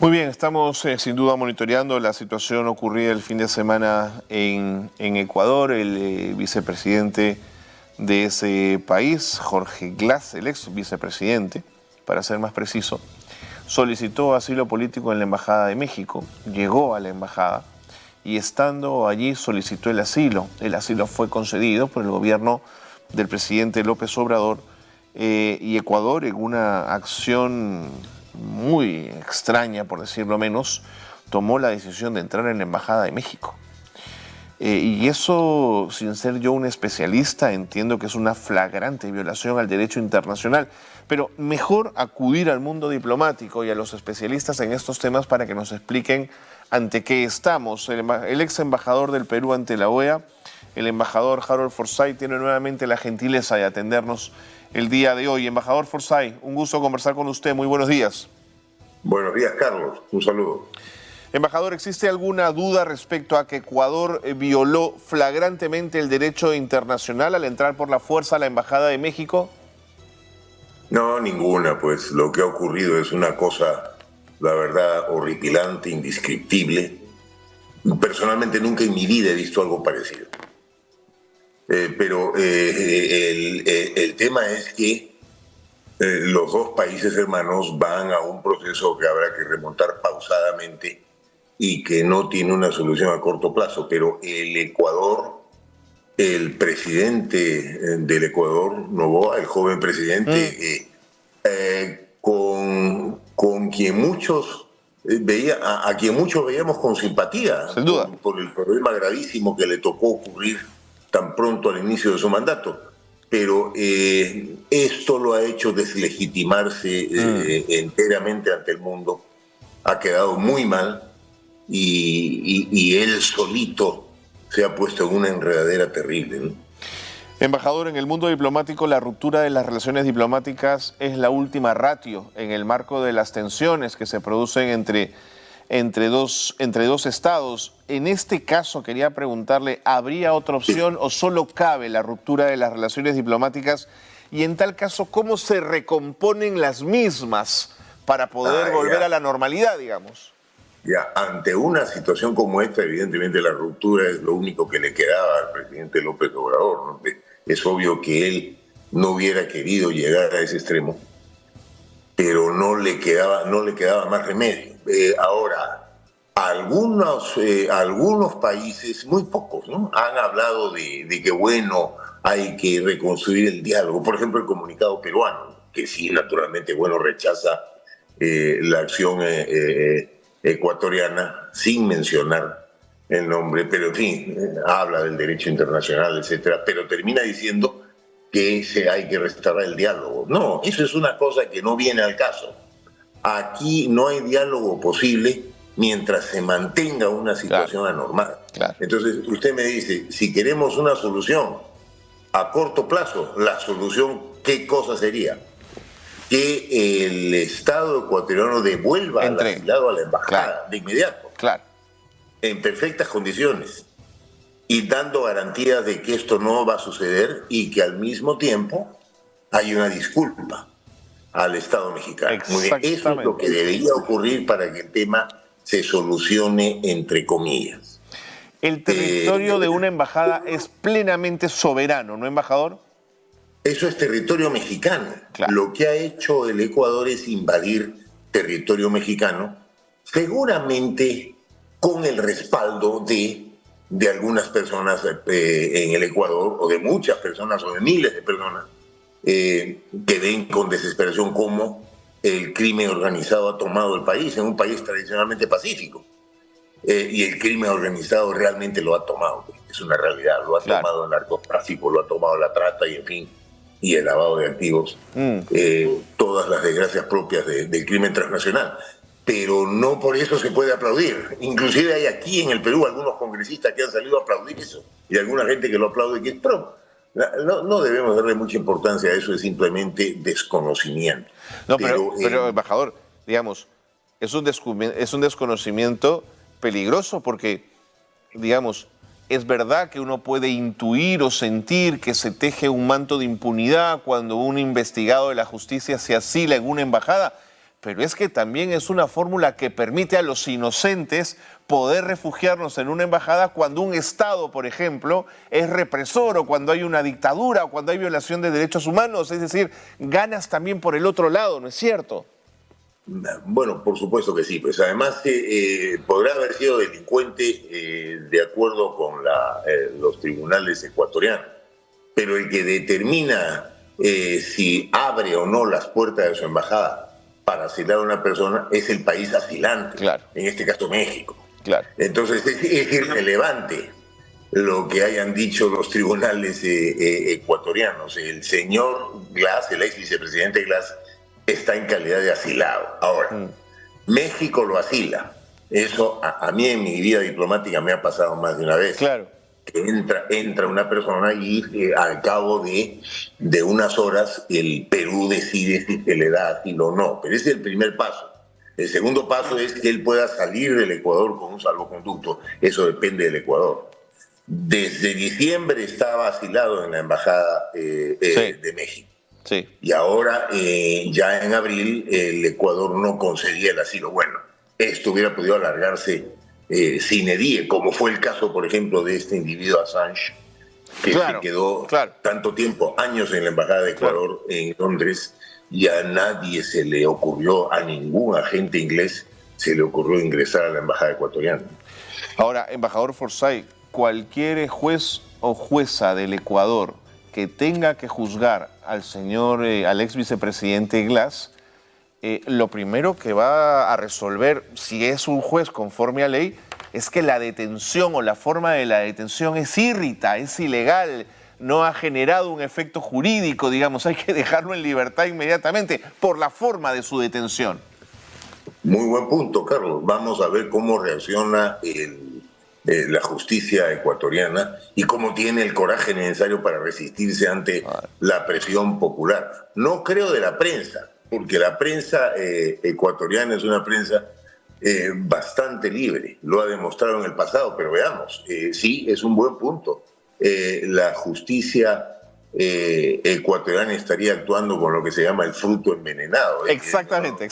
Muy bien, estamos sin duda monitoreando la situación ocurrida el fin de semana en Ecuador. El vicepresidente de ese país, Jorge Glass, el ex vicepresidente, para ser más preciso, solicitó asilo político en la Embajada de México, llegó a la embajada y estando allí solicitó el asilo. El asilo fue concedido por el gobierno del presidente López Obrador y Ecuador, en una acción muy extraña, por decirlo menos, tomó la decisión de entrar en la Embajada de México. Y eso, sin ser yo un especialista, entiendo que es una flagrante violación al derecho internacional. Pero mejor acudir al mundo diplomático y a los especialistas en estos temas para que nos expliquen ante qué estamos. El ex embajador del Perú ante la OEA, el embajador Harold Forsyth, tiene nuevamente la gentileza de atendernos el día de hoy. Embajador Forsyth, un gusto conversar con usted. Muy buenos días. Buenos días, Carlos. Un saludo. Embajador, ¿existe alguna duda respecto a que Ecuador violó flagrantemente el derecho internacional al entrar por la fuerza a la Embajada de México? No, ninguna, pues lo que ha ocurrido es una cosa, la verdad, horripilante, indescriptible. Personalmente nunca en mi vida he visto algo parecido. Pero el tema es que los dos países hermanos van a un proceso que habrá que remontar pausadamente y que no tiene una solución a corto plazo. Pero el Ecuador, el presidente del Ecuador, Noboa, el joven presidente, con quien muchos a quien muchos veíamos con simpatía, sin duda, por el problema gravísimo que le tocó ocurrir tan pronto al inicio de su mandato. Pero esto lo ha hecho deslegitimarse enteramente ante el mundo. Ha quedado muy mal y él solito se ha puesto en una enredadera terrible, ¿no? Embajador, en el mundo diplomático la ruptura de las relaciones diplomáticas es la última ratio en el marco de las tensiones que se producen entre dos estados. En este caso quería preguntarle, ¿habría otra opción o solo cabe la ruptura de las relaciones diplomáticas? Y en tal caso, ¿cómo se recomponen las mismas para poder volver a la normalidad, digamos? Ya, ante una situación como esta, evidentemente la ruptura es lo único que le quedaba al presidente López Obrador, ¿no? Es obvio que él no hubiera querido llegar a ese extremo, pero no le quedaba más remedio. Ahora, algunos países, muy pocos, ¿no?, han hablado de que, bueno, hay que reconstruir el diálogo. Por ejemplo, el comunicado peruano, que sí, naturalmente, bueno, rechaza la acción ecuatoriana, sin mencionar el nombre, pero en fin, habla del derecho internacional, etcétera, pero termina diciendo que hay que restaurar el diálogo. No, eso es una cosa que no viene al caso. Aquí no hay diálogo posible mientras se mantenga una situación anormal. Claro. Entonces, usted me dice, si queremos una solución a corto plazo, la solución, ¿qué cosa sería? Que el Estado ecuatoriano devuelva al asilado a la embajada de inmediato, en perfectas condiciones, y dando garantías de que esto no va a suceder y que al mismo tiempo hay una disculpa al Estado mexicano. Muy bien, eso es lo que debería ocurrir para que el tema se solucione entre comillas. El territorio de una embajada es plenamente soberano, ¿no, embajador? Eso es territorio mexicano. Claro. Lo que ha hecho el Ecuador es invadir territorio mexicano, seguramente con el respaldo de algunas personas en el Ecuador, o de muchas personas, o de miles de personas, que ven con desesperación cómo el crimen organizado ha tomado el país, en un país tradicionalmente pacífico. Y el crimen organizado realmente lo ha tomado, es una realidad, lo ha tomado el narcotráfico, lo ha tomado la trata y en fin, y el lavado de activos, todas las desgracias propias del crimen transnacional. Pero no por eso se puede aplaudir. Inclusive hay aquí en el Perú algunos congresistas que han salido a aplaudir eso, y alguna gente que lo aplaude, que no debemos darle mucha importancia a eso, es simplemente desconocimiento. No, pero embajador, digamos, es un desconocimiento peligroso porque, digamos, es verdad que uno puede intuir o sentir que se teje un manto de impunidad cuando un investigado de la justicia se asila en una embajada, pero es que también es una fórmula que permite a los inocentes poder refugiarnos en una embajada cuando un Estado, por ejemplo, es represor, o cuando hay una dictadura, o cuando hay violación de derechos humanos. Es decir, ganas también por el otro lado, ¿no es cierto? Bueno, por supuesto que sí. Pues además podrá haber sido delincuente de acuerdo con los tribunales ecuatorianos, pero el que determina si abre o no las puertas de su embajada para asilar a una persona es el país asilante, claro. En este caso México. Claro. Entonces es irrelevante lo que hayan dicho los tribunales ecuatorianos. El señor Glass, el ex vicepresidente Glass, está en calidad de asilado. Ahora, México lo asila. Eso a mí en mi vida diplomática me ha pasado más de una vez. Claro. Que entra una persona y al cabo de unas horas el Perú decide si se le da asilo o no. Pero ese es el primer paso. El segundo paso es que él pueda salir del Ecuador con un salvoconducto. Eso depende del Ecuador. Desde diciembre estaba asilado en la Embajada de México. Sí. Y ahora, ya en abril, el Ecuador no concedía el asilo. Bueno, esto hubiera podido alargarse sine die, como fue el caso, por ejemplo, de este individuo Assange, que se quedó tanto tiempo, años en la Embajada de Ecuador en Londres, y a nadie se le ocurrió, a ningún agente inglés se le ocurrió ingresar a la Embajada ecuatoriana. Ahora, embajador Forsyth, cualquier juez o jueza del Ecuador que tenga que juzgar al ex vicepresidente Glass, lo primero que va a resolver, si es un juez conforme a ley, es que la detención o la forma de la detención es irrita, es ilegal, no ha generado un efecto jurídico, digamos, hay que dejarlo en libertad inmediatamente por la forma de su detención. Muy buen punto, Carlos. Vamos a ver cómo reacciona la justicia ecuatoriana y cómo tiene el coraje necesario para resistirse ante la presión popular. No creo de la prensa, porque la prensa ecuatoriana es una prensa bastante libre, lo ha demostrado en el pasado, pero veamos, sí, es un buen punto. La justicia ecuatoriana estaría actuando con lo que se llama el fruto envenenado. Exactamente.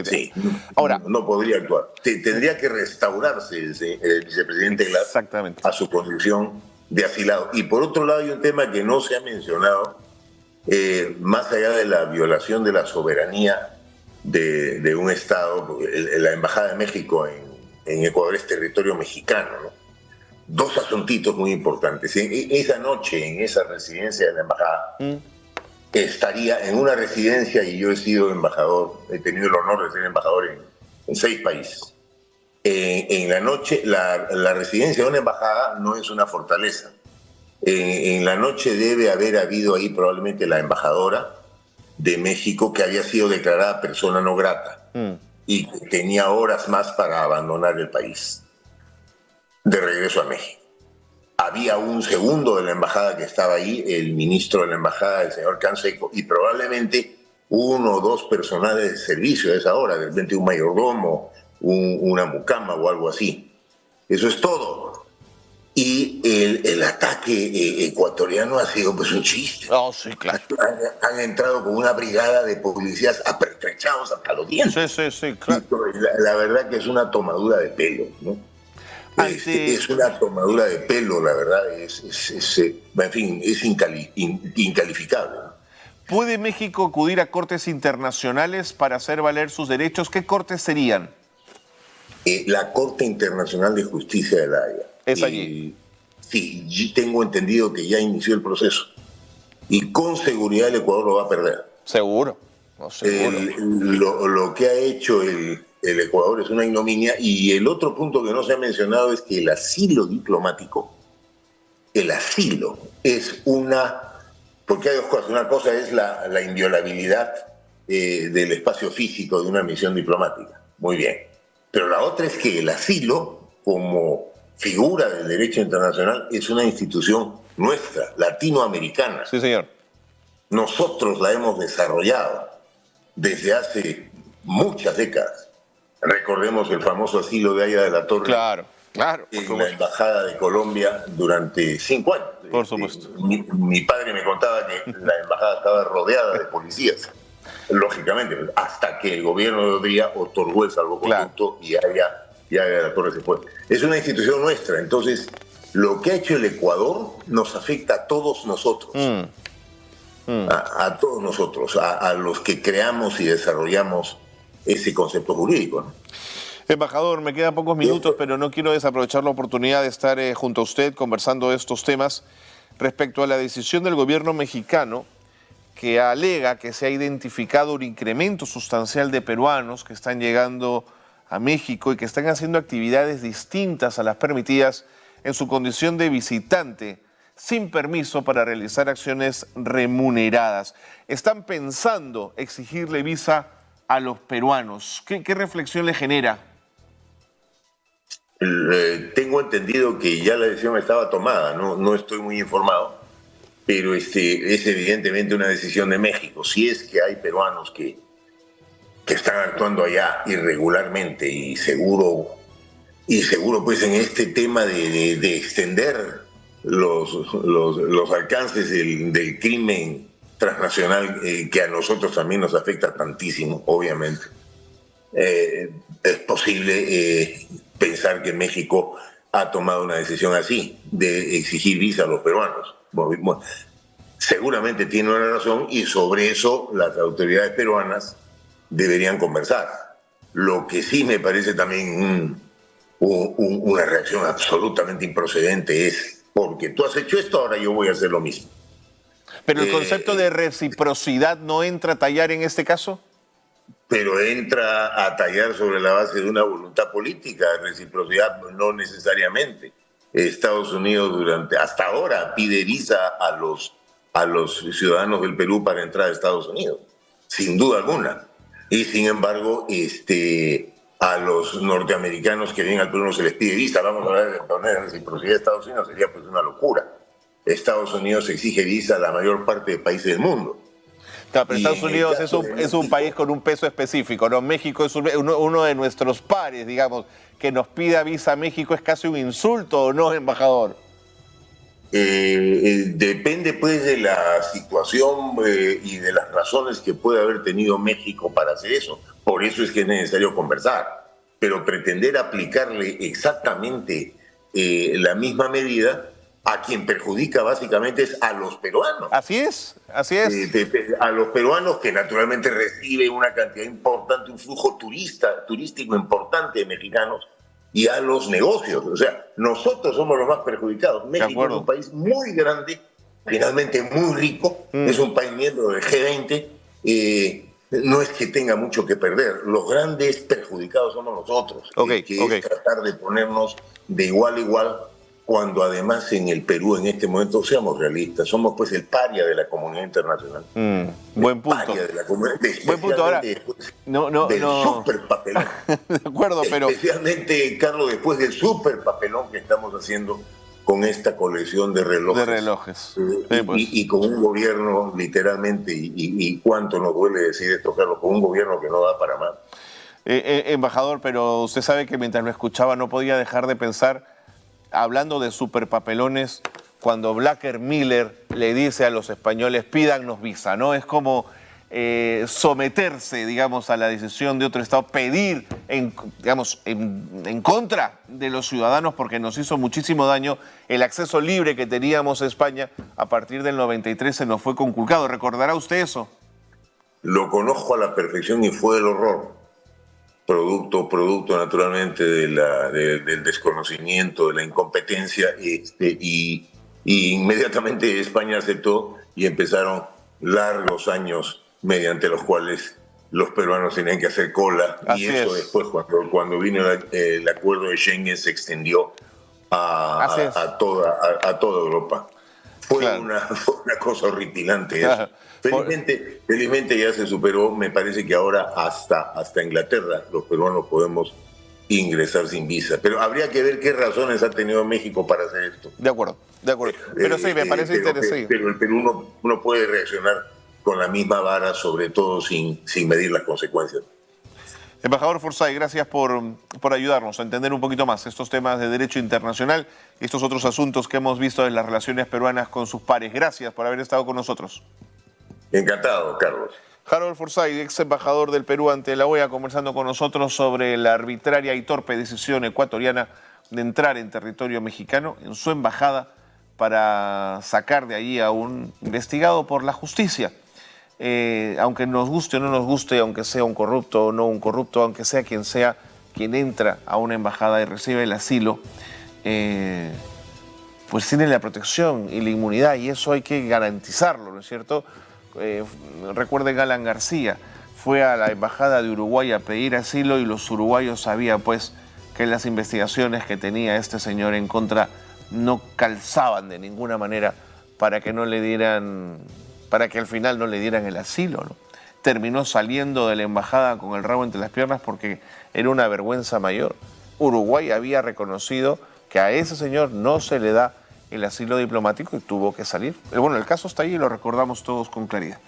Sí, ahora, no podría actuar. Tendría que restaurarse el vicepresidente Glass a su condición de asilado. Y por otro lado hay un tema que no se ha mencionado, más allá de la violación de la soberanía de un Estado. La Embajada de México en Ecuador es territorio mexicano, ¿no? Dos asuntitos muy importantes. Esa noche, en esa residencia de la Embajada, estaría en una residencia, y yo he sido embajador, he tenido el honor de ser embajador en 6 países. En la noche, la residencia de una embajada no es una fortaleza. En la noche debe haber habido ahí probablemente la embajadora de México, que había sido declarada persona no grata y que tenía horas más para abandonar el país, de regreso a México. Había un segundo de la embajada que estaba ahí, el ministro de la embajada, el señor Canseco, y probablemente 1 o 2 personales de servicio a esa hora, de repente un mayordomo, una mucama o algo así. Eso es todo. Y el ataque ecuatoriano ha sido pues un chiste. Oh, sí, claro. Han entrado con una brigada de policías apertrechados hasta los dientes. Sí, claro. La verdad que es una tomadura de pelo, ¿no? Es una tomadura de pelo, la verdad, en fin, es incalificable. ¿Puede México acudir a cortes internacionales para hacer valer sus derechos? ¿Qué cortes serían? La Corte Internacional de Justicia de La Haya. ¿Es allí? Sí, tengo entendido que ya inició el proceso. Y con seguridad el Ecuador lo va a perder. Seguro. Lo que ha hecho el Ecuador es una ignominia. Y el otro punto que no se ha mencionado es que el asilo diplomático, es porque hay 2 cosas. Una cosa es la inviolabilidad del espacio físico de una misión diplomática. Muy bien. Pero la otra es que el asilo, como figura del derecho internacional, es una institución nuestra, latinoamericana. Sí, señor. Nosotros la hemos desarrollado desde hace muchas décadas. Recordemos el famoso asilo de Haya de la Torre. Claro. En la Embajada de Colombia durante 5 años. Por supuesto. Mi padre me contaba que la embajada estaba rodeada de policías. lógicamente, hasta que el gobierno de día otorgó el salvoconducto y ya la torre se fue. Es una institución nuestra, entonces lo que ha hecho el Ecuador nos afecta a todos nosotros. A todos nosotros, a los que creamos y desarrollamos ese concepto jurídico, ¿no? Embajador, me quedan pocos minutos, pero no quiero desaprovechar la oportunidad de estar junto a usted conversando de estos temas respecto a la decisión del gobierno mexicano que alega que se ha identificado un incremento sustancial de peruanos que están llegando a México y que están haciendo actividades distintas a las permitidas en su condición de visitante, sin permiso para realizar acciones remuneradas. Están pensando exigirle visa a los peruanos. ¿Qué reflexión le genera? Tengo entendido que ya la decisión estaba tomada, no estoy muy informado, pero es evidentemente una decisión de México. Si es que hay peruanos que están actuando allá irregularmente y seguro pues en este tema de extender los alcances del crimen transnacional que a nosotros también nos afecta tantísimo, obviamente. Es posible pensar que México ha tomado una decisión así, de exigir visa a los peruanos. Bueno, seguramente tiene una razón y sobre eso las autoridades peruanas deberían conversar. Lo que sí me parece también una reacción absolutamente improcedente es, porque tú has hecho esto, ahora yo voy a hacer lo mismo. ¿Pero el concepto de reciprocidad no entra a tallar en este caso? Pero entra a tallar sobre la base de una voluntad política. Reciprocidad no necesariamente. Estados Unidos hasta ahora pide visa a los ciudadanos del Perú para entrar a Estados Unidos, sin duda alguna. Y sin embargo, a los norteamericanos que vienen al Perú no se les pide visa. Vamos a hablar de poner reciprocidad de Estados Unidos, sería pues una locura. Estados Unidos exige visa a la mayor parte de países del mundo. Claro, pero Estados Unidos es un país con un peso específico, ¿no? México es uno de nuestros pares, digamos. Que nos pida visa a México es casi un insulto, ¿o no, embajador? Depende pues de la situación y de las razones que puede haber tenido México para hacer eso. Por eso es que es necesario conversar. Pero pretender aplicarle exactamente la misma medida a quien perjudica básicamente es a los peruanos. Así es, así es. A los peruanos que naturalmente reciben una cantidad importante, un flujo turístico importante de mexicanos, y a los negocios. O sea, nosotros somos los más perjudicados. México es un país muy grande, finalmente muy rico, es un país miembro del G20, no es que tenga mucho que perder. Los grandes perjudicados somos nosotros, es tratar de ponernos de igual a igual, cuando además en el Perú en este momento, seamos realistas, somos pues el paria de la comunidad internacional. Buen punto. Paria de la comunidad, buen punto. Ahora, del super papelón. De acuerdo, pero... Especialmente, Carlos, después del super papelón que estamos haciendo con esta colección de relojes. De relojes. Y con un gobierno, literalmente, y cuánto nos duele decir esto, Carlos, con un gobierno que no da para más. Embajador, pero usted sabe que mientras lo escuchaba no podía dejar de pensar, hablando de superpapelones, cuando Blacker Miller le dice a los españoles, pídannos visa, ¿no? Es como someterse, digamos, a la decisión de otro Estado, pedir, en contra de los ciudadanos, porque nos hizo muchísimo daño el acceso libre que teníamos a España a partir del 93, se nos fue conculcado. ¿Recordará usted eso? Lo conozco a la perfección y fue el horror. Producto naturalmente del desconocimiento, de la incompetencia, y inmediatamente España aceptó y empezaron largos años mediante los cuales los peruanos tenían que hacer cola. Así y eso es. Después, cuando vino el acuerdo de Schengen, se extendió a toda Europa. Fue una cosa horripilante eso. Felizmente ya se superó. Me parece que ahora hasta Inglaterra los peruanos podemos ingresar sin visa. Pero habría que ver qué razones ha tenido México para hacer esto. De acuerdo. Pero sí, me parece interesante. Pero el Perú no puede reaccionar con la misma vara, sobre todo sin medir las consecuencias. Embajador Forsyth, gracias por ayudarnos a entender un poquito más estos temas de derecho internacional y estos otros asuntos que hemos visto en las relaciones peruanas con sus pares. Gracias por haber estado con nosotros. Encantado, Carlos. Harold Forsyth, ex embajador del Perú ante la OEA, conversando con nosotros sobre la arbitraria y torpe decisión ecuatoriana de entrar en territorio mexicano, en su embajada, para sacar de allí a un investigado por la justicia. Aunque nos guste o no nos guste, aunque sea un corrupto o no un corrupto, aunque sea quien entra a una embajada y recibe el asilo, pues tiene la protección y la inmunidad, y eso hay que garantizarlo, ¿no es cierto? Recuerden, Alan García fue a la embajada de Uruguay a pedir asilo y los uruguayos sabían pues que las investigaciones que tenía este señor en contra no calzaban de ninguna manera para que al final no le dieran el asilo, ¿no? Terminó saliendo de la embajada con el rabo entre las piernas porque era una vergüenza mayor. Uruguay había reconocido que a ese señor no se le da el asilo diplomático y tuvo que salir. Bueno, el caso está ahí y lo recordamos todos con claridad.